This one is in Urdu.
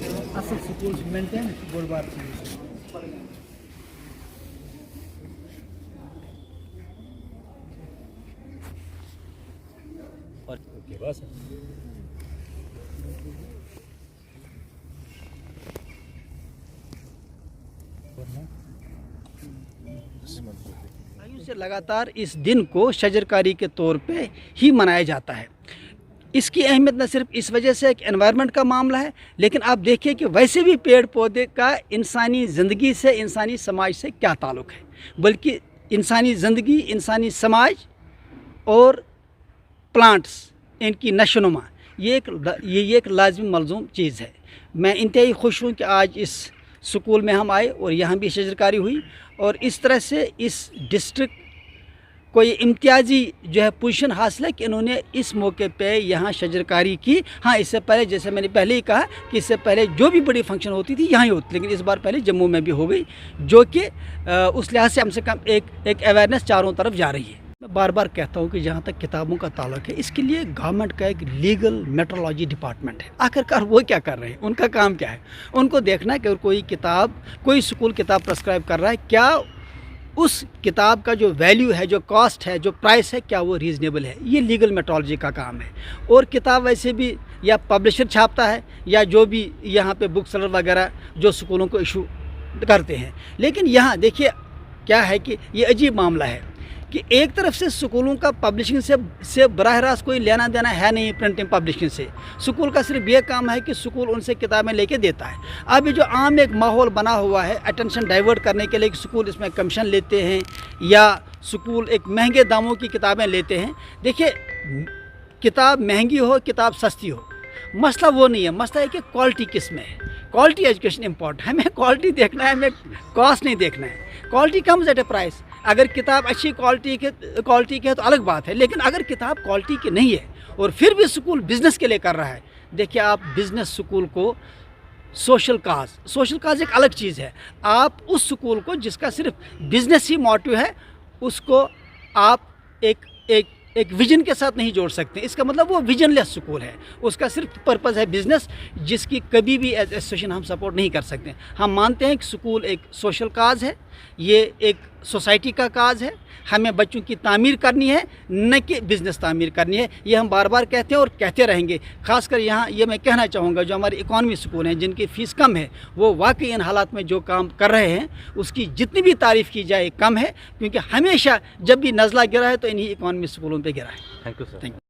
اصل سکول مینٹین بوڑ بار چیز سے لگاتار اس دن کو شجرکاری کے طور پہ ہی منایا جاتا ہے. اس کی اہمیت نہ صرف اس وجہ سے کہ انوائرمنٹ کا معاملہ ہے، لیکن آپ دیکھیں کہ ویسے بھی پیڑ پودے کا انسانی زندگی سے، انسانی سماج سے کیا تعلق ہے، بلکہ انسانی زندگی، انسانی سماج اور پلانٹس، ان کی نشو و نما یہ ایک لازمی ملزوم چیز ہے. میں انتہائی خوش ہوں کہ آج اس سکول میں ہم آئے اور یہاں بھی شجرکاری ہوئی، اور اس طرح سے اس ڈسٹرکٹ کو یہ امتیازی جو ہے پوزیشن حاصل ہے کہ انہوں نے اس موقع پہ یہاں شجرکاری کی. ہاں، اس سے پہلے جیسے میں نے پہلے ہی کہا کہ اس سے پہلے جو بھی بڑی فنکشن ہوتی تھی یہاں ہی ہوتی، لیکن اس بار پہلے جموں میں بھی ہو گئی، جو کہ اس لحاظ سے کم ایک اویئرنیس چاروں طرف جا رہی ہے. میں بار بار کہتا ہوں کہ جہاں تک کتابوں کا تعلق ہے، اس کے لیے گورنمنٹ کا ایک لیگل میٹرولوجی ڈپارٹمنٹ ہے. آخرکار وہ کیا کر رہے ہیں، ان کا کام کیا ہے؟ ان کو دیکھنا ہے کہ کوئی سکول کتاب پرسکرائب کر رہا ہے، کیا اس کتاب کا جو ویلیو ہے، جو کاسٹ ہے، جو پرائس ہے، کیا وہ ریزنیبل ہے. یہ لیگل میٹرولوجی کا کام ہے. اور کتاب ویسے بھی یا پبلشر چھاپتا ہے یا جو بھی یہاں پہ بک سیلر وغیرہ جو سکولوں کو ایشو کرتے ہیں. لیکن یہاں دیکھیے کیا ہے کہ یہ عجیب معاملہ ہے کہ ایک طرف سے سکولوں کا پبلشنگ سے براہ راست کوئی لینا دینا ہے نہیں. پرنٹنگ پبلشنگ سے سکول کا صرف یہ کام ہے کہ سکول ان سے کتابیں لے کے دیتا ہے. اب یہ جو عام ایک ماحول بنا ہوا ہے اٹینشن ڈائیورٹ کرنے کے لیے کہ سکول اس میں کمیشن لیتے ہیں یا سکول ایک مہنگے داموں کی کتابیں لیتے ہیں. دیکھیے، کتاب مہنگی ہو، کتاب سستی ہو، مسئلہ وہ نہیں ہے. مسئلہ ہے کہ کوالٹی کس میں ہے. کوالٹی ایجوکیشن امپورٹنٹ ہے. ہمیں کوالٹی دیکھنا ہے، ہمیں کاسٹ نہیں دیکھنا ہے. Quality comes at a price. اگر کتاب اچھی کوالٹی کی ہے تو الگ بات ہے، لیکن اگر کتاب کوالٹی کی نہیں ہے اور پھر بھی سکول بزنس کے لیے کر رہا ہے، دیکھیے آپ بزنس سکول کو سوشل کاز ایک الگ چیز ہے. آپ اس سکول کو جس کا صرف بزنس ہی موٹیو ہے، اس کو آپ ایک ویژن کے ساتھ نہیں جوڑ سکتے. اس کا مطلب وہ ویژن لیس سکول ہے. اس کا صرف پرپز ہے بزنس، جس کی کبھی بھی ایز ایسوسیشن ہم سپورٹ نہیں کر سکتے. ہم مانتے ہیں کہ سکول ایک سوشل کاز ہے، یہ ایک سوسائٹی کا کاز ہے. ہمیں بچوں کی تعمیر کرنی ہے، نہ کہ بزنس تعمیر کرنی ہے. یہ ہم بار بار کہتے ہیں اور کہتے رہیں گے. خاص کر یہاں یہ میں کہنا چاہوں گا، جو ہمارے اکانومی سکول ہیں جن کی فیس کم ہے، وہ واقعی ان حالات میں جو کام کر رہے ہیں اس کی جتنی بھی تعریف کی جائے کم ہے، کیونکہ ہمیشہ جب بھی نزلہ گرا ہے تو انہی اکانومی سکولوں پہ گرا ہے. Thank you sir.